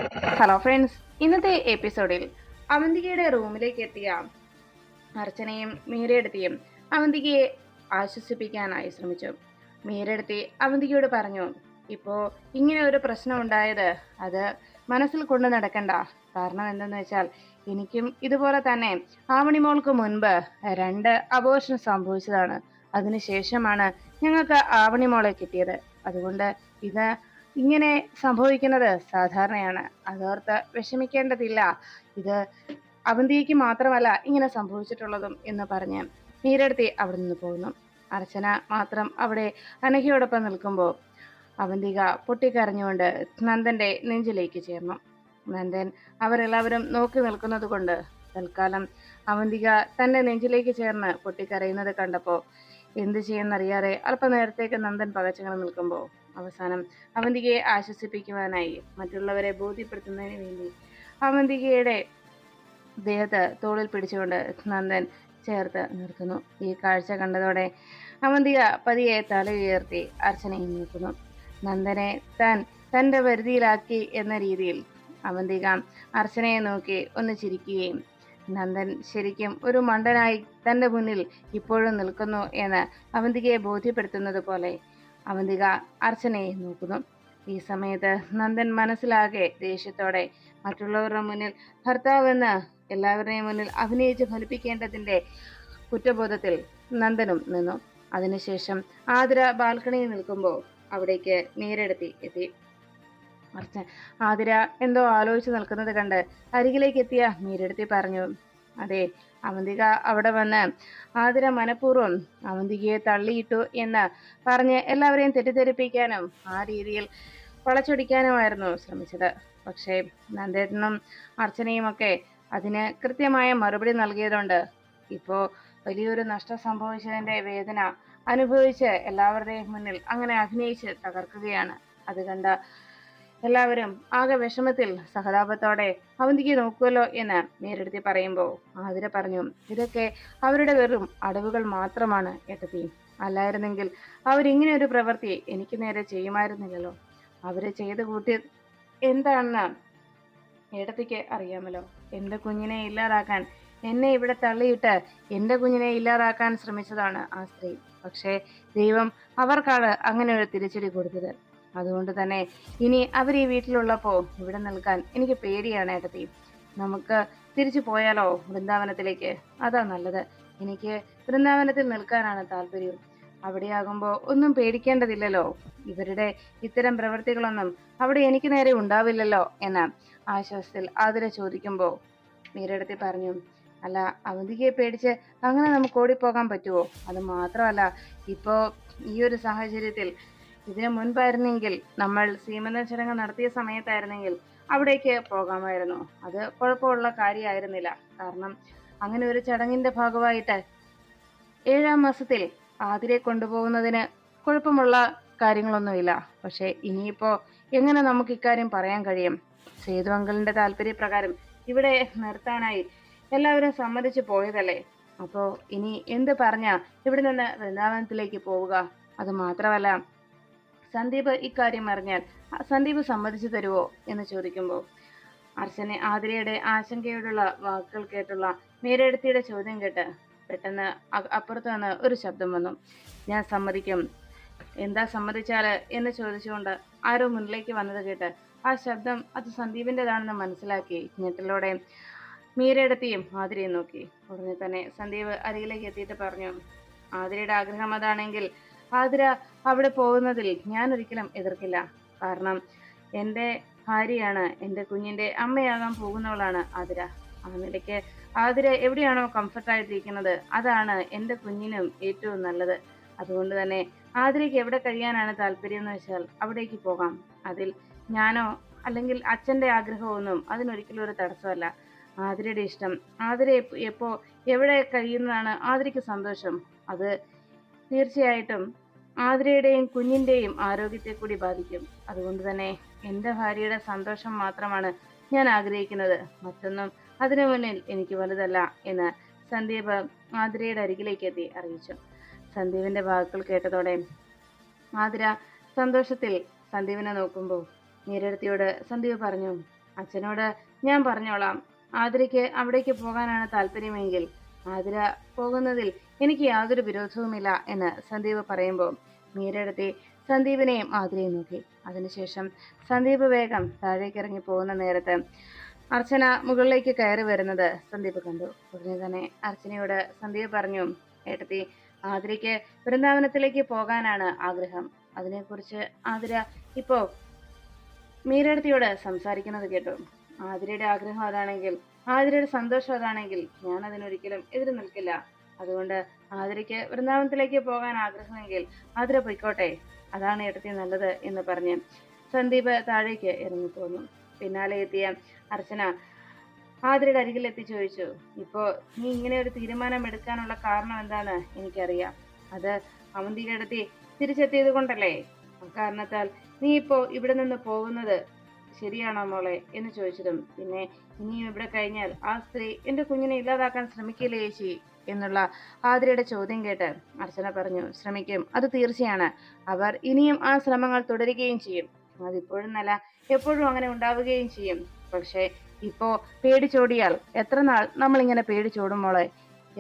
Hello friends, ഇന്നത്തെ എപ്പിസോഡിൽ അവന്തികയുടെ റൂമിലേക്ക് എത്തിയ അർച്ചനയും മീരയെടുത്തിയും അവന്തികയെ ആശ്വസിപ്പിക്കാനായി ശ്രമിച്ചു. മീരയെടുത്തി അവന്തികയോട് പറഞ്ഞു, ഇപ്പോ ഇങ്ങനെ ഒരു പ്രശ്നം ഉണ്ടായത് അത് മനസ്സിൽ കൊണ്ടു നടക്കണ്ട. കാരണം എന്തെന്ന് വെച്ചാൽ എനിക്കും ഇതുപോലെ തന്നെ ആവണിമോൾക്ക് മുൻപ് 2 അബോർഷൻ സംഭവിച്ചതാണ്. അതിനുശേഷമാണ് ഞങ്ങൾക്ക് ആവണിമോളെ കിട്ടിയത്. അതുകൊണ്ട് ഇത് ഇങ്ങനെ സംഭവിക്കുന്നത് സാധാരണയാണ്. അതോർത്ത് വിഷമിക്കേണ്ടതില്ല. ഇത് അവന്തിക്ക് മാത്രമല്ല ഇങ്ങനെ സംഭവിച്ചിട്ടുള്ളതും എന്ന് പറഞ്ഞ് മീരടുത്തി അവിടെ നിന്ന് പോകുന്നു. അർച്ചന മാത്രം അവിടെ അനഘയോടൊപ്പം നിൽക്കുമ്പോൾ അവന്തിക പൊട്ടിക്കരഞ്ഞുകൊണ്ട് നന്ദന്റെ നെഞ്ചിലേക്ക് ചേർന്നു. നന്ദൻ അവരെല്ലാവരും നോക്കി നിൽക്കുന്നത് കൊണ്ട് തൽക്കാലം അവന്തിക തന്റെ നെഞ്ചിലേക്ക് ചേർന്ന് പൊട്ടിക്കരയുന്നത് കണ്ടപ്പോൾ എന്ത് ചെയ്യുന്നറിയാതെ അല്പനേരത്തേക്ക് നന്ദൻ പകച്ചങ്ങനെ നിൽക്കുമ്പോൾ അവസാനം അവന്തികയെ ആശ്വസിപ്പിക്കുവാനായി മറ്റുള്ളവരെ ബോധ്യപ്പെടുത്തുന്നതിന് വേണ്ടി അവന്തികയുടെ ദേഹത്ത് തോളിൽ പിടിച്ചുകൊണ്ട് നന്ദൻ ചേർത്ത് നിർത്തുന്നു. ഈ കാഴ്ച കണ്ടതോടെ അവന്തിക പതിയെ തല ഉയർത്തി അർച്ചനയെ നോക്കുന്നു. നന്ദനെ താൻ തന്റെ വരുതിയിലാക്കി എന്ന രീതിയിൽ അവന്തിക അർച്ചനയെ നോക്കി ഒന്ന് ചിരിക്കുകയും നന്ദൻ ശരിക്കും ഒരു മണ്ടനായി തന്റെ മുന്നിൽ ഇപ്പോഴും നിൽക്കുന്നു എന്ന് അവന്തികയെ ബോധ്യപ്പെടുത്തുന്നത് പോലെ അവന്തിക അർച്ചനയെ നോക്കുന്നു. ഈ സമയത്ത് നന്ദൻ മനസ്സിലാകെ ദേഷ്യത്തോടെ മറ്റുള്ളവരുടെ മുന്നിൽ ഭർത്താവെന്ന് എല്ലാവരുടെയും മുന്നിൽ അഭിനയിച്ച് ഫലിപ്പിക്കേണ്ടതിന്റെ കുറ്റബോധത്തിൽ നന്ദനും നിന്നു. അതിനുശേഷം ആതിര ബാൽക്കണിയിൽ നിൽക്കുമ്പോൾ അവിടേക്ക് മീരയെടുത്തി എത്തി. ആതിര എന്തോ ആലോചിച്ച് നിൽക്കുന്നത് കണ്ട് അരികിലേക്ക് എത്തിയ മീരയെടുത്തി പറഞ്ഞു, അതെ, അവന്തിക അവിടെ വന്ന് ആതിര മനഃപൂർവ്വം അവന്തികയെ തള്ളിയിട്ടു എന്ന് പറഞ്ഞ് എല്ലാവരെയും തെറ്റിദ്ധരിപ്പിക്കാനും ആ രീതിയിൽ വളച്ചൊടിക്കാനുമായിരുന്നു ശ്രമിച്ചത്. പക്ഷേ നന്ദേട്ടനും അർച്ചനയും ഒക്കെ അതിന് കൃത്യമായ മറുപടി നൽകിയതുകൊണ്ട് ഇപ്പോ വലിയൊരു നഷ്ടം സംഭവിച്ചതിന്റെ വേദന അനുഭവിച്ച് എല്ലാവരുടെയും മുന്നിൽ അങ്ങനെ അഭിനയിച്ച് തകർക്കുകയാണ്. അത് കണ്ട എല്ലാവരും ആകെ വിഷമത്തിൽ സഹതാപത്തോടെ അവന്തിക്ക് നോക്കുമല്ലോ എന്ന് നേരിടുത്തി പറയുമ്പോൾ ആതിര പറഞ്ഞു, ഇതൊക്കെ അവരുടെ വെറും അടവുകൾ മാത്രമാണ് ഏട്ടത്തി. അല്ലായിരുന്നെങ്കിൽ അവരിങ്ങനെ ഒരു പ്രവൃത്തി എനിക്ക് നേരെ ചെയ്യുമായിരുന്നില്ലല്ലോ. അവര് ചെയ്ത് കൂട്ടി എന്താണെന്ന് ഏട്ടത്തിക്ക് അറിയാമല്ലോ. എന്റെ കുഞ്ഞിനെ ഇല്ലാതാക്കാൻ എന്നെ ഇവിടെ തള്ളിയിട്ട് എന്റെ കുഞ്ഞിനെ ഇല്ലാതാക്കാൻ ശ്രമിച്ചതാണ് ആ സ്ത്രീ. പക്ഷേ ദൈവം അവർക്കാണ് അങ്ങനെ ഒരു തിരിച്ചടി കൊടുത്തത്. അതുകൊണ്ട് തന്നെ ഇനി അവർ ഈ വീട്ടിലുള്ളപ്പോ ഇവിടെ നിൽക്കാൻ എനിക്ക് പേടിയാണ് ഏട്ടത്തി. നമുക്ക് തിരിച്ചു പോയാലോ വൃന്ദാവനത്തിലേക്ക്? അതാ നല്ലത്. എനിക്ക് വൃന്ദാവനത്തിൽ നിൽക്കാനാണ് താല്പര്യം. അവിടെയാകുമ്പോ ഒന്നും പേടിക്കേണ്ടതില്ലല്ലോ. ഇവരുടെ ഇത്തരം പ്രവൃത്തികളൊന്നും അവിടെ എനിക്ക് നേരെ ഉണ്ടാവില്ലല്ലോ എന്ന് ആശ്വാസത്തിൽ ആതിര ചോദിക്കുമ്പോ മീരടുത്തി പറഞ്ഞു, അല്ല, അവന്തികയെ പേടിച്ച് അങ്ങനെ നമുക്ക് ഓടിപ്പോകാൻ പറ്റുമോ? അത് മാത്രമല്ല, ഇപ്പോ ഈ ഒരു സാഹചര്യത്തിൽ ഇതിനു മുൻപായിരുന്നെങ്കിൽ നമ്മൾ സീമന്ത ചടങ്ങ് നടത്തിയ സമയത്തായിരുന്നെങ്കിൽ അവിടേക്ക് പോകാമായിരുന്നു. അത് കുഴപ്പമുള്ള കാര്യമായിരുന്നില്ല. കാരണം അങ്ങനെ ഒരു ചടങ്ങിന്റെ ഭാഗമായിട്ട് 7-ാം മാസത്തിൽ ആതിരെ കൊണ്ടുപോകുന്നതിന് കുഴപ്പമുള്ള കാര്യങ്ങളൊന്നുമില്ല. പക്ഷെ ഇനിയിപ്പോ എങ്ങനെ നമുക്ക് ഇക്കാര്യം പറയാൻ കഴിയും? സേതു അങ്കിളിന്റെ താല്പര്യപ്രകാരം ഇവിടെ നിർത്താനായി എല്ലാവരും സമ്മതിച്ചു പോയതല്ലേ. അപ്പോ ഇനി എന്ത് പറഞ്ഞാ ഇവിടെ നിന്ന് വൃന്ദാവനത്തിലേക്ക് പോവുക? അത് മാത്രമല്ല, സന്ദീപ് ഇക്കാര്യം അറിഞ്ഞാൽ സന്ദീപ് സമ്മതിച്ചു തരുവോ എന്ന് ചോദിക്കുമ്പോൾ ആതിരയുടെ ആശങ്കയോടുള്ള വാക്കുകൾ കേട്ടുള്ള മീരയെടുത്തിയുടെ ചോദ്യം കേട്ട് പെട്ടെന്ന് അപ്പുറത്ത് നിന്ന് ഒരു ശബ്ദം വന്നു, ഞാൻ സമ്മതിക്കും. എന്താ സമ്മതിച്ചാല് എന്ന് ചോദിച്ചുകൊണ്ട് ആരോ മുന്നിലേക്ക് വന്നത് കേട്ട് ആ ശബ്ദം അത് സന്ദീപിൻ്റെതാണെന്ന് മനസ്സിലാക്കി ഞെട്ടലോടെ മീരയെടുത്തിയും ആതിരയും നോക്കി. ഉടനെ തന്നെ സന്ദീപ് അരികിലേക്ക് എത്തിയിട്ട് പറഞ്ഞു, ആതിരയുടെ ആഗ്രഹം അതാണെങ്കിൽ ആതിര അവിടെ പോകുന്നതിൽ ഞാൻ ഒരിക്കലും എതിർക്കില്ല. കാരണം എൻ്റെ ഭാര്യയാണ്, എൻ്റെ കുഞ്ഞിൻ്റെ അമ്മയാകാൻ പോകുന്നവളാണ് ആതിര. ആ നിലയ്ക്ക് ആതിര എവിടെയാണോ കംഫർട്ടായിട്ടിരിക്കുന്നത് അതാണ് എൻ്റെ കുഞ്ഞിനും ഏറ്റവും നല്ലത്. അതുകൊണ്ട് തന്നെ ആതിരയ്ക്ക് എവിടെ കഴിയാനാണ് താല്പര്യം എന്ന് വെച്ചാൽ അവിടേക്ക് പോകാം. അതിൽ ഞാനോ അല്ലെങ്കിൽ അച്ഛൻ്റെ ആഗ്രഹമൊന്നും അതിനൊരിക്കലും ഒരു തടസ്സമല്ല. ആതിരയുടെ ഇഷ്ടം, ആതിര എപ്പോ എവിടെ കഴിയുന്നതാണ് ആതിരയ്ക്ക് സന്തോഷം. അത് തീർച്ചയായിട്ടും ആതിരയുടെയും കുഞ്ഞിൻ്റെയും ആരോഗ്യത്തെ കൂടി ബാധിക്കും. അതുകൊണ്ട് തന്നെ എൻ്റെ ഭാര്യയുടെ സന്തോഷം മാത്രമാണ് ഞാൻ ആഗ്രഹിക്കുന്നത്. മറ്റൊന്നും അതിനു മുന്നിൽ എനിക്ക് വലുതല്ല എന്ന് സന്ദീപ് ആതിരയുടെ അരികിലേക്ക് എത്തി അറിയിച്ചു. സന്ദീപിന്റെ വാക്കുകൾ കേട്ടതോടെ ആതിര സന്തോഷത്തിൽ സന്ദീപിനെ നോക്കുമ്പോൾ മീരടുത്തിയോട് സന്ദീപ് പറഞ്ഞു, അച്ഛനോട് ഞാൻ പറഞ്ഞോളാം. ആതിരയ്ക്ക് അവിടേക്ക് പോകാനാണ് താല്പര്യമെങ്കിൽ ആതിര പോകുന്നതിൽ എനിക്ക് യാതൊരു വിരോധവുമില്ല എന്ന് സന്ദീപ് പറയുമ്പോൾ മീരയെടുത്തി സന്ദീപിനെയും ആതിരയും നോക്കി. അതിനുശേഷം സന്ദീപ് വേഗം താഴേക്ക് ഇറങ്ങി പോകുന്ന നേരത്ത് അർച്ചന മുകളിലേക്ക് കയറി വരുന്നത് സന്ദീപ് കണ്ടു. ഉടനെ തന്നെ അർച്ചനയോട് സന്ദീപ് പറഞ്ഞു, ഏട്ടത്തി, ആതിരയ്ക്ക് വൃന്ദാവനത്തിലേക്ക് പോകാനാണ് ആഗ്രഹം. അതിനെക്കുറിച്ച് ആതിര ഇപ്പോ മീരടത്തിയോട് സംസാരിക്കുന്നത് കേട്ടു. ആതിരയുടെ ആഗ്രഹം അതാണെങ്കിൽ, ആതിരയുടെ സന്തോഷം അതാണെങ്കിൽ ഞാൻ അതിനൊരിക്കലും എതിര് നിൽക്കില്ല. അതുകൊണ്ട് ആതിരയ്ക്ക് വൃന്ദാവനത്തിലേക്ക് പോകാൻ ആഗ്രഹമെങ്കിൽ ആതിര പൊയ്ക്കോട്ടെ, അതാണ് ഏട്ടത്തി നല്ലത് എന്ന് പറഞ്ഞ് സന്ദീപ് താഴേക്ക് ഇറങ്ങിപ്പോന്നു. പിന്നാലെ എത്തിയ അർച്ചന ആതിരയുടെ അരികിൽ എത്തി ചോദിച്ചു, ഇപ്പോ നീ ഇങ്ങനെ ഒരു തീരുമാനം എടുക്കാനുള്ള കാരണം എന്താന്ന് എനിക്കറിയാം. അത് അവന്തിയുടെ അടുത്ത് തിരിച്ചെത്തിയത് കൊണ്ടല്ലേ? കാരണത്താൽ നീ ഇപ്പോ ഇവിടെ നിന്ന് പോകുന്നത് ശരിയാണോ മോളെ എന്ന് ചോദിച്ചതും, പിന്നെ ഇനിയും ഇവിടെ കഴിഞ്ഞാൽ ആ സ്ത്രീ എന്റെ കുഞ്ഞിനെ ഇല്ലാതാക്കാൻ ശ്രമിക്കില്ലേ ചേച്ചി എന്നുള്ള ആതിരയുടെ ചോദ്യം കേട്ട് അർച്ചന പറഞ്ഞു, ശ്രമിക്കും, അത് തീർച്ചയാണ്. അവർ ഇനിയും ആ ശ്രമങ്ങൾ തുടരുകയും ചെയ്യും. അതിപ്പോഴും നല്ല, എപ്പോഴും അങ്ങനെ ഉണ്ടാവുകയും ചെയ്യും. പക്ഷെ ഇപ്പോ പേടിച്ചോടിയാൽ എത്ര നാൾ നമ്മൾ ഇങ്ങനെ പേടിച്ചോടും മോളെ?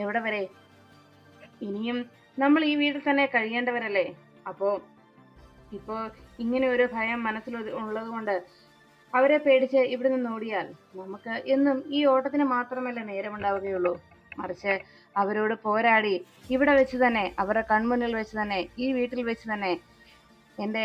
എവിടെ വരെ? ഇനിയും നമ്മൾ ഈ വീട്ടിൽ തന്നെ കഴിയേണ്ടവരല്ലേ? അപ്പോ ഇപ്പോ ഇങ്ങനെ ഒരു ഭയം മനസ്സിൽ ഉള്ളത് കൊണ്ട് അവരെ പേടിച്ച് ഇവിടെ നിന്ന് ഓടിയാൽ നമുക്ക് എന്നും ഈ ഓട്ടത്തിന് മാത്രമല്ല നേരമുണ്ടാവുകയുള്ളൂ. മറിച്ച് അവരോട് പോരാടി ഇവിടെ വെച്ച് തന്നെ, അവരുടെ കൺമുന്നിൽ വെച്ച് തന്നെ, ഈ വീട്ടിൽ വെച്ച് തന്നെ എൻ്റെ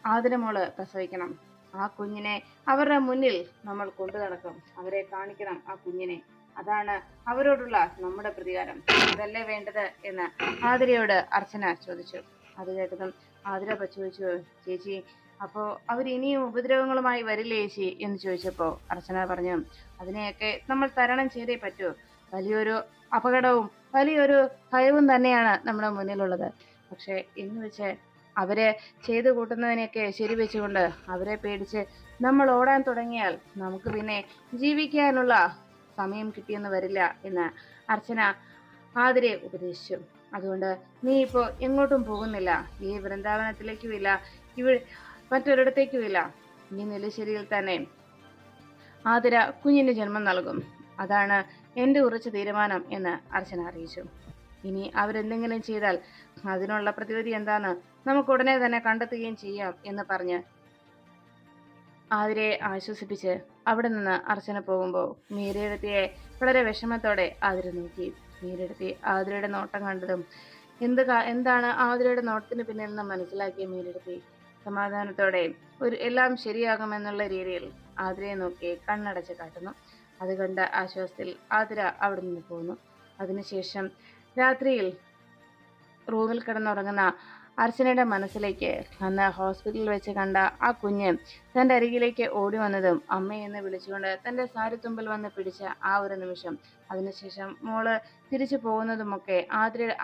ആതിരമോള് പ്രസവിക്കണം. ആ കുഞ്ഞിനെ അവരുടെ മുന്നിൽ നമ്മൾ കൊണ്ടു നടക്കും. അവരെ കാണിക്കണം ആ കുഞ്ഞിനെ. അതാണ് അവരോടുള്ള നമ്മുടെ പ്രതികാരം. അതല്ലേ വേണ്ടത് എന്ന് ആതിരയോട് അർച്ചന ചോദിച്ചു. അത് കേട്ടതും ആതിര ചോദിച്ചു, ചേച്ചി, അപ്പോ അവർ ഇനിയും ഉപദ്രവങ്ങളുമായി വരില്ലേ ചേച്ചി എന്ന് ചോദിച്ചപ്പോ അർച്ചന പറഞ്ഞു, അതിനെയൊക്കെ നമ്മൾ തരണം ചെയ്തേ പറ്റൂ. വലിയൊരു അപകടവും വലിയൊരു ഭയവും തന്നെയാണ് നമ്മുടെ മുന്നിലുള്ളത്. പക്ഷെ എന്ന് വെച്ച് അവരെ ചെയ്തു കൂട്ടുന്നതിനെയൊക്കെ ശരിവെച്ചുകൊണ്ട് അവരെ പേടിച്ച് നമ്മൾ ഓടാൻ തുടങ്ങിയാൽ നമുക്ക് പിന്നെ ജീവിക്കാനുള്ള സമയം കിട്ടിയെന്ന് വരില്ല എന്ന് അർച്ചന ആതിരെ ഉപദേശിച്ചു. അതുകൊണ്ട് നീ ഇപ്പോ എങ്ങോട്ടും പോകുന്നില്ല. ഈ വൃന്ദാവനത്തിലേക്കുമില്ല, മറ്റൊരിടത്തേക്കുമില്ല. ഈ നെല്ലിശ്ശേരിയിൽ തന്നെ ആതിര കുഞ്ഞിന് ജന്മം നൽകും. അതാണ് എന്റെ ഉറച്ച തീരുമാനം എന്ന് അർച്ചന അറിയിച്ചു. ഇനി അവരെന്തെങ്കിലും ചെയ്താൽ അതിനുള്ള പ്രതിവിധി എന്താന്ന് നമുക്ക് ഉടനെ തന്നെ കണ്ടെത്തുകയും ചെയ്യാം എന്ന് പറഞ്ഞ് ആതിരയെ ആശ്വസിപ്പിച്ച് അവിടെ നിന്ന് അർച്ചന പോകുമ്പോൾ മീരയെടുത്തിയെ വളരെ വിഷമത്തോടെ ആതിര നോക്കി. മീരയെടുത്തി ആതിരയുടെ നോട്ടം കണ്ടതും എന്താണ് ആതിരയുടെ നോട്ടത്തിന് പിന്നിൽ നിന്ന് മനസ്സിലാക്കിയ മീരയെടുത്തി സമാധാനത്തോടെ എല്ലാം ശരിയാകുമെന്നുള്ള രീതിയിൽ ആതിരയെ നോക്കി കണ്ണടച്ച് കാട്ടുന്നു. അത് കണ്ട ആശ്വാസത്തിൽ ആതിര അവിടെ നിന്ന് പോകുന്നു. അതിനുശേഷം രാത്രിയിൽ റൂമിൽ കിടന്നുറങ്ങുന്ന അർച്ചനയുടെ മനസ്സിലേക്ക് അന്ന് ഹോസ്പിറ്റലിൽ വെച്ച് കണ്ട ആ കുഞ്ഞ് തൻ്റെ അരികിലേക്ക് ഓടി വന്നതും അമ്മയെന്ന് വിളിച്ചുകൊണ്ട് തൻ്റെ സാരിത്തുമ്പിൽ വന്ന് പിടിച്ച ആ ഒരു നിമിഷം, അതിനുശേഷം മോള് തിരിച്ചു പോകുന്നതുമൊക്കെ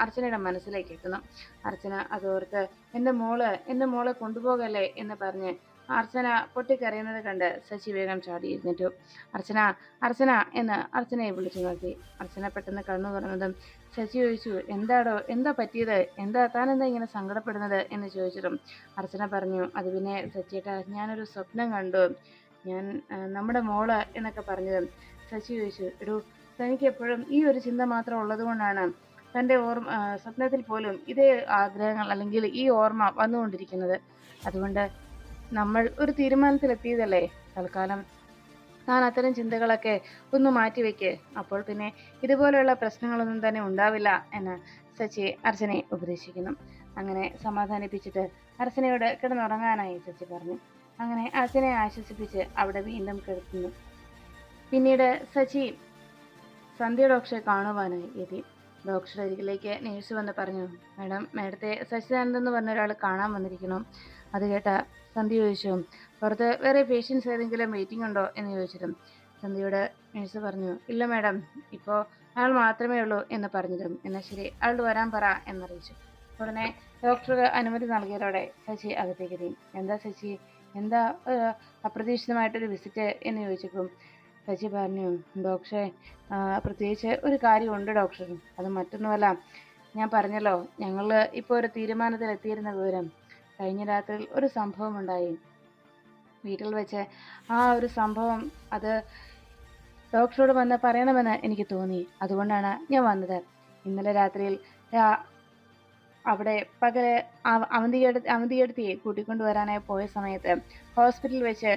അർച്ചനയുടെ മനസ്സിലേക്ക് എത്തുന്നു. അർച്ചന അതോർത്ത് എൻ്റെ മോളെ കൊണ്ടുപോകല്ലേ എന്ന് പറഞ്ഞ് അർച്ചന പൊട്ടിക്കരയുന്നത് കണ്ട് ശശി വേഗം ചാടിയിരുന്നിട്ടു. അർച്ചന അർച്ചന എന്ന് അർച്ചനയെ വിളിച്ചു നോക്കി. അർച്ചന പെട്ടെന്ന് കണ്ണു തുറന്നതും ശശി ചോദിച്ചു, എന്താ പറ്റിയത്, താനെന്താ ഇങ്ങനെ സങ്കടപ്പെടുന്നത് എന്ന് ചോദിച്ചിട്ടും അർച്ചന പറഞ്ഞു, അത് പിന്നെ സച്ചിയേട്ടാ, ഞാനൊരു സ്വപ്നം കണ്ടു, ഞാൻ നമ്മുടെ മോള് എന്നൊക്കെ പറഞ്ഞതും ശശി ചോദിച്ചു, എടൂ, തനിക്ക് എപ്പോഴും ഈ ഒരു ചിന്ത മാത്രം ഉള്ളത് കൊണ്ടാണ് തൻ്റെ സ്വപ്നത്തിൽ പോലും ഇതേ ആഗ്രഹങ്ങൾ അല്ലെങ്കിൽ ഈ ഓർമ്മ വന്നുകൊണ്ടിരിക്കുന്നത്. അതുകൊണ്ട് നമ്മൾ ഒരു തീരുമാനത്തിലെത്തിയതല്ലേ, തൽക്കാലം താൻ അത്തരം ചിന്തകളൊക്കെ ഒന്ന് മാറ്റിവെക്ക്. അപ്പോൾ പിന്നെ ഇതുപോലെയുള്ള പ്രശ്നങ്ങളൊന്നും തന്നെ ഉണ്ടാവില്ല എന്ന് സച്ചി അർച്ചനയെ ഉപദേശിക്കുന്നു. അങ്ങനെ സമാധാനിപ്പിച്ചിട്ട് അർച്ചനയോട് കിടന്നുറങ്ങാനായി സച്ചി പറഞ്ഞു. അങ്ങനെ അർച്ചനയെ ആശ്വസിപ്പിച്ച് അവിടെ വീണ്ടും കിടത്തുന്നു. പിന്നീട് സച്ചി സന്ധ്യ ഡോക്ടറെ കാണുവാനായി എത്തി. ഡോക്ടറുടെ അരികിലേക്ക് നേഴ്സ് വന്ന് പറഞ്ഞു, മേഡത്തെ സച്ചിദാനന്ദൻ എന്ന് പറഞ്ഞ ഒരാൾ കാണാൻ വന്നിരിക്കുന്നു. അത് കേട്ട സന്ധ്യ ചോദിച്ചു, പുറത്ത് വേറെ പേഷ്യൻസ് ഏതെങ്കിലും വെയിറ്റിംഗ് ഉണ്ടോ എന്ന് ചോദിച്ചിട്ടും സന്ധ്യയോട് നേഴ്സ് പറഞ്ഞു, ഇല്ല മാഡം, ഇപ്പോൾ അയാൾ മാത്രമേ ഉള്ളൂ എന്ന് പറഞ്ഞതും എന്നാൽ ശരി, അയാൾ വരാൻ പറ എന്നറിയിച്ചു. ഉടനെ ഡോക്ടർ അനുമതി നൽകിയതോടെ ശശി അകത്തേക്ക് എത്തി. എന്താ ശശി, എന്താ അപ്രതീക്ഷിതമായിട്ടൊരു വിസിറ്റ് എന്ന് ചോദിച്ചപ്പം ശശി പറഞ്ഞു, ഡോക്ടറെ, പ്രത്യേകിച്ച് ഒരു കാര്യമുണ്ട് ഡോക്ടർ. അത് മറ്റൊന്നുമല്ല, ഞാൻ പറഞ്ഞല്ലോ ഞങ്ങൾ ഇപ്പോൾ ഒരു തീരുമാനത്തിൽ എത്തിയിരുന്ന വിവരം. കഴിഞ്ഞ രാത്രിയിൽ ഒരു സംഭവം ഉണ്ടായി. വീട്ടിൽ വെച്ച് ആ ഒരു സംഭവം അത് ഡോക്ടറോട് വന്ന് പറയണമെന്ന് എനിക്ക് തോന്നി. അതുകൊണ്ടാണ് ഞാൻ വന്നത്. ഇന്നലെ രാത്രിയിൽ അവിടെ പകല് അവന്തിയെടുത്തിയെ കൂട്ടിക്കൊണ്ടുവരാനായി പോയ സമയത്ത് ഹോസ്പിറ്റലിൽ വെച്ച്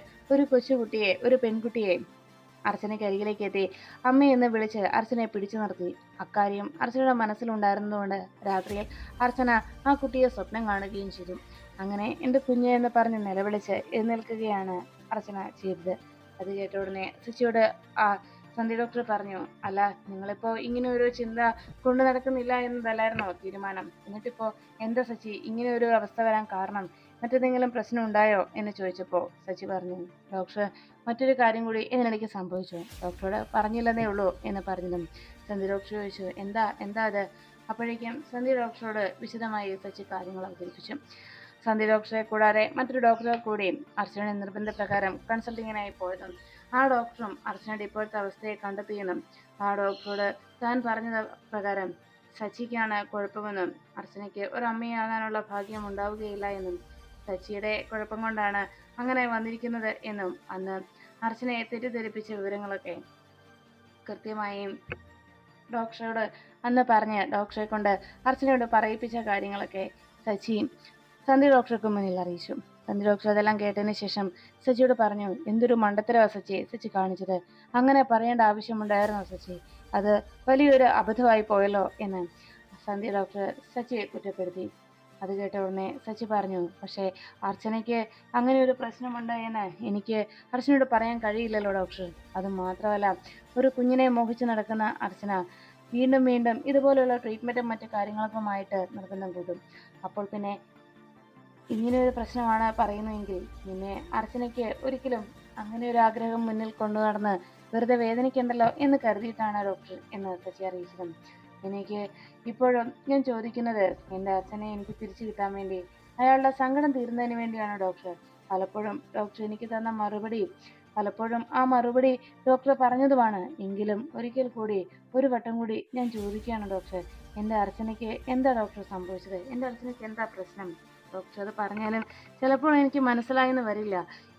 ഒരു പെൺകുട്ടിയെ അർച്ചനയ്ക്ക് അരികിലേക്ക് എത്തി അമ്മയെന്ന് വിളിച്ച് അർച്ചനയെ പിടിച്ചു നിർത്തി. അക്കാര്യം അർച്ചനയുടെ മനസ്സിലുണ്ടായിരുന്നതുകൊണ്ട് രാത്രിയിൽ അർച്ചന ആ കുട്ടിയെ സ്വപ്നം കാണുകയും ചെയ്തു. അങ്ങനെ എൻ്റെ കുഞ്ഞ് എന്ന് പറഞ്ഞ് നിലവിളിച്ച് എഴുന്നേൽക്കുകയാണ് അർച്ചന ചെയ്തത്. അത് കേട്ട ഉടനെ ശശിയോട് സന്ധ്യ ഡോക്ടർ പറഞ്ഞു, അല്ല നിങ്ങളിപ്പോ ഇങ്ങനെ ഒരു ചിന്ത കൊണ്ടു നടക്കുന്നില്ല എന്നതല്ലായിരുന്നോ തീരുമാനം? എന്നിട്ടിപ്പോ എന്താ ശശി ഇങ്ങനെ ഒരു അവസ്ഥ വരാൻ കാരണം? മറ്റേതെങ്കിലും പ്രശ്നം ഉണ്ടായോ എന്ന് ചോദിച്ചപ്പോൾ ശശി പറഞ്ഞു, ഡോക്ടർ മറ്റൊരു കാര്യം കൂടി ഇതിനിടയ്ക്ക് സംഭവിച്ചു. ഡോക്ടറോട് പറഞ്ഞില്ലെന്നേ ഉള്ളൂ എന്ന് പറഞ്ഞതും സന്ധ്യ ഡോക്ടർ ചോദിച്ചു, എന്താ അത്? അപ്പോഴേക്കും സന്ധ്യ ഡോക്ടറോട് വിശദമായി ശശി കാര്യങ്ങൾ അവതരിപ്പിച്ചു. സന്ധ്യ ഡോക്ടറെ കൂടാതെ മറ്റൊരു ഡോക്ടറെ കൂടി അർച്ചനയുടെ നിർബന്ധപ്രകാരം കൺസൾട്ടിങ്ങിനായി പോയതും ആ ഡോക്ടറും അർച്ചനയുടെ ഇപ്പോഴത്തെ അവസ്ഥയെ കണ്ടെത്തിയെന്നും ആ ഡോക്ടറോട് താൻ പറഞ്ഞത് പ്രകാരം ശശിക്കാണ് കുഴപ്പമെന്നും അർച്ചനയ്ക്ക് ഒരു അമ്മയാകാനുള്ള ഭാഗ്യം ഉണ്ടാവുകയില്ല എന്നും ശശിയുടെ കുഴപ്പം കൊണ്ടാണ് അങ്ങനെ വന്നിരിക്കുന്നത് എന്നും അന്ന് അർച്ചനയെ തെറ്റിദ്ധരിപ്പിച്ച വിവരങ്ങളൊക്കെ കൃത്യമായും ഡോക്ടറോട് അന്ന് പറഞ്ഞ് ഡോക്ടറെ കൊണ്ട് അർച്ചനയോട് പറയിപ്പിച്ച കാര്യങ്ങളൊക്കെ ശശി സന്ധ്യ ഡോക്ടർക്ക് മുന്നിൽ അറിയിച്ചു. സന്ധ്യ ഡോക്ടർ അതെല്ലാം കേട്ടതിന് ശേഷം ശശിയോട് പറഞ്ഞു, എന്തൊരു മണ്ടത്തരവാ ശശി കാണിച്ചത്. അങ്ങനെ പറയേണ്ട ആവശ്യമുണ്ടായിരുന്നോ ശശി? അത് വലിയൊരു അബദ്ധമായി പോയല്ലോ എന്ന് സന്ധ്യ ഡോക്ടർ ശശിയെ കുറ്റപ്പെടുത്തി. അത് കേട്ട ഉടനെ ശശി പറഞ്ഞു, പക്ഷേ അർച്ചനയ്ക്ക് അങ്ങനെ ഒരു പ്രശ്നമുണ്ട് എന്ന് എനിക്ക് അർച്ചനയോട് പറയാൻ കഴിയില്ലല്ലോ ഡോക്ടർ. അത് മാത്രമല്ല, ഒരു കുഞ്ഞിനെ മോഹിച്ച് നടക്കുന്ന അർച്ചന വീണ്ടും വീണ്ടും ഇതുപോലെയുള്ള ട്രീറ്റ്മെൻറ്റും മറ്റു കാര്യങ്ങൾക്കുമായിട്ട് നിർബന്ധം കൂട്ടും. അപ്പോൾ പിന്നെ ഇങ്ങനെ ഒരു പ്രശ്നമാണ് പറയുന്നതെങ്കിൽ പിന്നെ അർച്ചനയ്ക്ക് ഒരിക്കലും അങ്ങനെ ഒരു ആഗ്രഹം മുന്നിൽ കൊണ്ടു നടന്ന് വെറുതെ വേദനിക്കണ്ടല്ലോ എന്ന് കരുതിയിട്ടാണ് ഡോക്ടർ എന്ന് ശശി അറിയിച്ചതും. എനിക്ക് ഇപ്പോഴും ഞാൻ ചോദിക്കുന്നത് എൻ്റെ അച്ഛനെ എനിക്ക് തിരിച്ചു കിട്ടാൻ വേണ്ടി, അയാളുടെ സങ്കടം തീരുന്നതിന് വേണ്ടിയാണ് ഡോക്ടർ. പലപ്പോഴും ഡോക്ടർ എനിക്ക് തന്ന പലപ്പോഴും ആ മറുപടി ഡോക്ടർ പറഞ്ഞതുമാണ്. എങ്കിലും ഒരിക്കൽ കൂടി ഒരു വട്ടം കൂടി ഞാൻ ചോദിക്കുകയാണ് ഡോക്ടർ, എൻ്റെ അർച്ചനയ്ക്ക് എന്താ ഡോക്ടർ സംഭവിച്ചത്? എൻ്റെ അർച്ചനയ്ക്ക് എന്താ പ്രശ്നം? ഡോക്ടർ അത് പറഞ്ഞാലും ചിലപ്പോൾ എനിക്ക് മനസ്സിലായെന്ന് വരില്ല.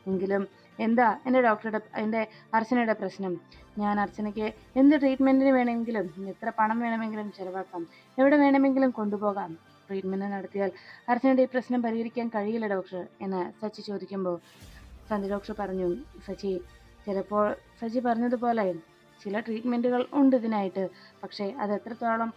എങ്കിലും എന്താ എൻ്റെ അർച്ചനയുടെ പ്രശ്നം? ഞാൻ അർച്ചനയ്ക്ക് എന്ത് ട്രീറ്റ്മെൻറ്റിന് വേണമെങ്കിലും, എത്ര പണം വേണമെങ്കിലും ചിലവാക്കാം, എവിടെ വേണമെങ്കിലും കൊണ്ടുപോകാം. ട്രീറ്റ്മെൻറ്റ് നടത്തിയാൽ അർച്ചനയുടെ ഈ പ്രശ്നം പരിഹരിക്കാൻ കഴിയില്ല ഡോക്ടർ എന്ന് ശശി ചോദിക്കുമ്പോൾ സന്ധ്യ ഡോക്ടർ പറഞ്ഞു, ചിലപ്പോൾ ശശി പറഞ്ഞതുപോലെ ചില ട്രീറ്റ്മെൻറ്റുകൾ ഉണ്ട് ഇതിനായിട്ട്. പക്ഷേ അത് എത്രത്തോളം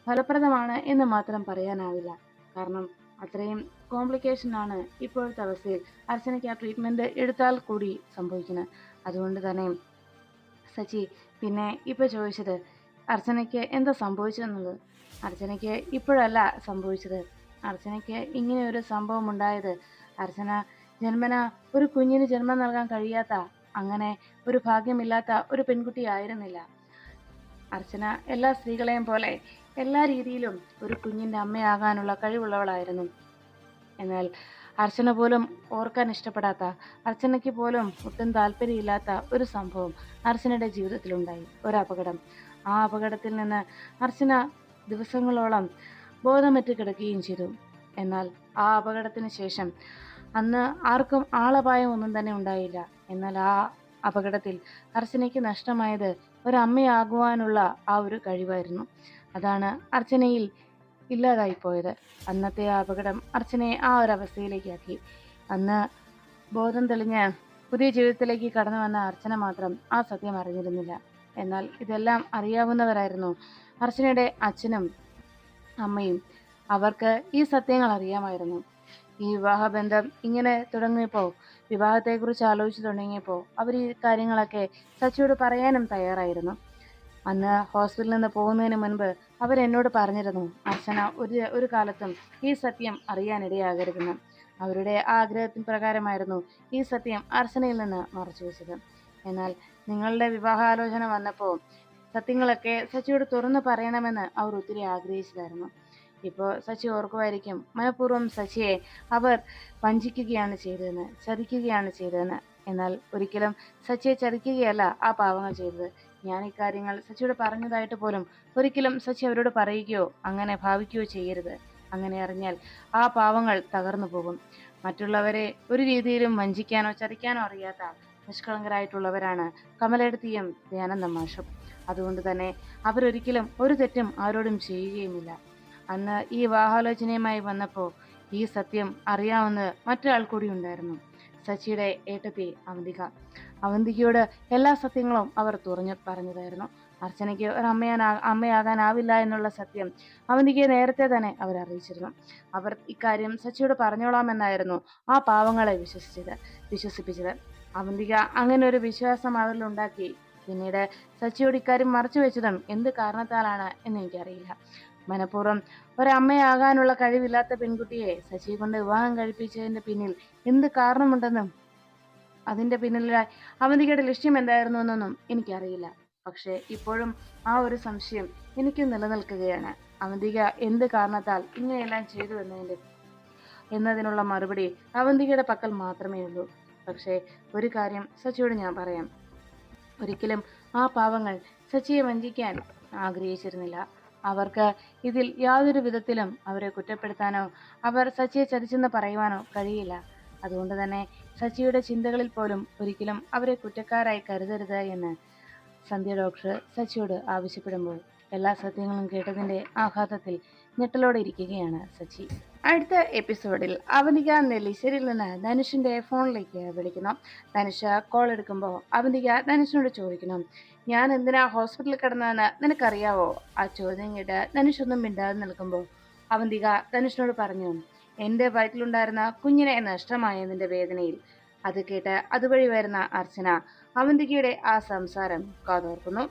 ഫലപ്രദമാണ് എന്ന് മാത്രം പറയാനാവില്ല. കാരണം അത്രയും കോംപ്ലിക്കേഷനാണ് ഇപ്പോഴത്തെ അവസ്ഥയിൽ അർച്ചനയ്ക്ക് ആ ട്രീറ്റ്മെൻറ്റ് എടുത്താൽ കൂടി സംഭവിക്കുന്നത്. അതുകൊണ്ട് തന്നെ ശശി പിന്നെ ഇപ്പോൾ ചോദിച്ചത് അർച്ചനയ്ക്ക് എന്താ സംഭവിച്ചതെന്നുള്ളത്. അർച്ചനയ്ക്ക് ഇപ്പോഴല്ല സംഭവിച്ചത്. അർച്ചനയ്ക്ക് ഇങ്ങനെ ഒരു സംഭവം ഉണ്ടായത് അർച്ചന ജന്മന ഒരു കുഞ്ഞിന് ജന്മം നൽകാൻ കഴിയാത്ത, അങ്ങനെ ഒരു ഭാഗ്യമില്ലാത്ത ഒരു പെൺകുട്ടിയായിരുന്നില്ല. അർച്ചന എല്ലാ സ്ത്രീകളെയും പോലെ എല്ലാ രീതിയിലും ഒരു കുഞ്ഞിൻ്റെ അമ്മയാകാനുള്ള കഴിവുള്ളവളായിരുന്നു. എന്നാൽ അർച്ചന പോലും ഓർക്കാൻ ഇഷ്ടപ്പെടാത്ത, അർച്ചനയ്ക്ക് പോലും ഒട്ടും താല്പര്യമില്ലാത്ത ഒരു സംഭവം അർച്ചനയുടെ ജീവിതത്തിലുണ്ടായി, ഒരു അപകടം. ആ അപകടത്തിൽ നിന്ന് അർച്ചന ദിവസങ്ങളോളം ബോധമറ്റ് കിടക്കുകയും ചെയ്തു. എന്നാൽ ആ അപകടത്തിന് ശേഷം അന്ന് ആർക്കും ആളപായം ഒന്നും തന്നെ ഉണ്ടായില്ല. എന്നാൽ ആ അപകടത്തിൽ അർച്ചനയ്ക്ക് നഷ്ടമായത് ഒരമ്മയാകുവാനുള്ള ആ ഒരു കഴിവായിരുന്നു. അതാണ് അർച്ചനയിൽ ഇല്ലാതായിപ്പോയത്. അന്നത്തെ ആ അപകടം അർച്ചനയെ ആ ഒരു അവസ്ഥയിലേക്കാക്കി. അന്ന് ബോധം തെളിഞ്ഞ് പുതിയ ജീവിതത്തിലേക്ക് കടന്നു വന്ന അർച്ചന മാത്രം ആ സത്യം അറിഞ്ഞിരുന്നില്ല. എന്നാൽ ഇതെല്ലാം അറിയാവുന്നവരായിരുന്നു അർച്ചനയുടെ അച്ഛനും അമ്മയും. അവർക്ക് ഈ സത്യങ്ങൾ അറിയാമായിരുന്നു. ഈ വിവാഹബന്ധം ഇങ്ങനെ തുടങ്ങിയപ്പോൾ, വിവാഹത്തെക്കുറിച്ച് ആലോചിച്ച് തുടങ്ങിയപ്പോൾ അവർ ഈ കാര്യങ്ങളൊക്കെ ശശിയോട് പറയാനും തയ്യാറായിരുന്നു. അന്ന് ഹോസ്പിറ്റലിൽ നിന്ന് പോകുന്നതിന് മുൻപ് അവരെന്നോട് പറഞ്ഞിരുന്നു, അർച്ചന ഒരു കാലത്തും ഈ സത്യം അറിയാനിടയാകരുതെന്ന്. അവരുടെ ആഗ്രഹത്തിന് പ്രകാരമായിരുന്നു ഈ സത്യം അർച്ചനയിൽ നിന്ന് മറച്ചു വെച്ചത്. എന്നാൽ നിങ്ങളുടെ വിവാഹാലോചന വന്നപ്പോൾ സത്യങ്ങളൊക്കെ ശശിയോട് തുറന്നു പറയണമെന്ന് അവർ ഒത്തിരി ആഗ്രഹിച്ചതായിരുന്നു. ഇപ്പോൾ ശശി ഓർക്കുമായിരിക്കും, മനഃപൂർവ്വം ശശിയെ അവർ വഞ്ചിക്കുകയാണ് ചെയ്തതെന്ന്, ചതിക്കുകയാണ് ചെയ്തതെന്ന്. എന്നാൽ ഒരിക്കലും ശശിയെ ചതിക്കുകയല്ല ആ പാവങ്ങൾ ചെയ്തത്. ഞാൻ ഇക്കാര്യങ്ങൾ ശശിയോട് പറഞ്ഞതായിട്ട് പോലും ഒരിക്കലും ശശി അവരോട് പറയുകയോ അങ്ങനെ ഭാവിക്കുകയോ ചെയ്യരുത്. അങ്ങനെ അറിഞ്ഞാൽ ആ പാവങ്ങൾ തകർന്നു പോകും. മറ്റുള്ളവരെ ഒരു രീതിയിലും വഞ്ചിക്കാനോ ചതിക്കാനോ അറിയാത്ത നിഷ്കളങ്കരായിട്ടുള്ളവരാണ് കമലേടത്തിയും ദയാനന്ദ മാഷും. അതുകൊണ്ട് തന്നെ അവരൊരിക്കലും ഒരു തെറ്റും ആരോടും ചെയ്യുകയുമില്ല. അന്ന് ഈ വിവാഹാലോചനയുമായി വന്നപ്പോൾ ഈ സത്യം അറിയാവുന്ന മറ്റൊരാൾ കൂടി ഉണ്ടായിരുന്നു, സച്ചിയുടെ ഏട്ടത്തി അവന്തിക. അവന്തികയോട് എല്ലാ സത്യങ്ങളും അവർ തുറഞ്ഞു പറഞ്ഞതായിരുന്നു. അർച്ചനയ്ക്ക് ഒരു അമ്മയാകാനാവില്ല എന്നുള്ള സത്യം അവന്തികയെ നേരത്തെ തന്നെ അവർ അറിയിച്ചിരുന്നു. അവർ ഇക്കാര്യം സച്ചിയോട് പറഞ്ഞോളാമെന്നായിരുന്നു ആ പാവങ്ങളെ വിശ്വസിപ്പിച്ചത്. അവന്തിക അങ്ങനെ ഒരു വിശ്വാസം അവരിലുണ്ടാക്കി. പിന്നീട് സച്ചിയോട് ഇക്കാര്യം മറച്ചു വെച്ചതും എന്ത് കാരണത്താലാണ് എന്ന് എനിക്കറിയില്ല. മനഃപൂർവ്വം ഒരമ്മയാകാനുള്ള കഴിവില്ലാത്ത പെൺകുട്ടിയെ സച്ചി കൊണ്ട് വിവാഹം കഴിപ്പിച്ചതിന്റെ പിന്നിൽ എന്ത് കാരണമുണ്ടെന്നും അതിന്റെ പിന്നിലായി അവന്തികയുടെ ലക്ഷ്യം എന്തായിരുന്നു എന്നൊന്നും എനിക്കറിയില്ല. പക്ഷെ ഇപ്പോഴും ആ ഒരു സംശയം എനിക്ക് നിലനിൽക്കുകയാണ്. അവന്തിക എന്ത് കാരണത്താൽ ഇങ്ങനെയെല്ലാം ചെയ്തു എന്നതിനുള്ള മറുപടി അവന്തികയുടെ പക്കൽ മാത്രമേ ഉള്ളൂ. പക്ഷേ ഒരു കാര്യം സച്ചിയോട് ഞാൻ പറയാം, ഒരിക്കലും ആ പാവങ്ങൾ സച്ചിയെ വഞ്ചിക്കാൻ ആഗ്രഹിച്ചിരുന്നില്ല. അവർക്ക് ഇതിൽ യാതൊരു വിധത്തിലും അവരെ കുറ്റപ്പെടുത്താനോ അവർ സച്ചിയെ ചതിച്ചെന്ന് പറയുവാനോ കഴിയില്ല. അതുകൊണ്ട് തന്നെ സച്ചിയുടെ ചിന്തകളിൽ പോലും ഒരിക്കലും അവരെ കുറ്റക്കാരായി കരുതരുത് എന്ന് സന്ധ്യ ഡോക്ടർ സച്ചിയോട് ആവശ്യപ്പെടുമ്പോൾ എല്ലാ സത്യങ്ങളും കേട്ടതിന്റെ ആഘാതത്തിൽ ഞെട്ടലോടെ ഇരിക്കുകയാണ് സച്ചി. അടുത്ത എപ്പിസോഡിൽ അവന്തിക നെല്ലിശ്ശേരിയിൽ നിന്ന് ധനുഷിന്റെ ഫോണിലേക്ക് വിളിക്കുന്നു. ധനുഷ് കോൾ എടുക്കുമ്പോൾ അവന്തിക ധനുഷിനോട് ചോദിക്കണം, ഞാൻ എന്തിനാ ഹോസ്പിറ്റലിൽ കിടന്നതെന്ന് നിനക്കറിയാവോ? ആ ചോദ്യം കേട്ട് ധനുഷ് ഒന്നും മിണ്ടാതെ നിൽക്കുമ്പോൾ അവന്തിക ധനുഷിനോട് പറഞ്ഞു, എന്റെ വയറ്റിലുണ്ടായിരുന്ന കുഞ്ഞിനെ നഷ്ടമായതിന്റെ വേദനയിൽ. അത് കേട്ട് അതുവഴി വരുന്ന അർച്ചന അവന്തികയുടെ ആ സംസാരം കാതോർക്കുന്നു.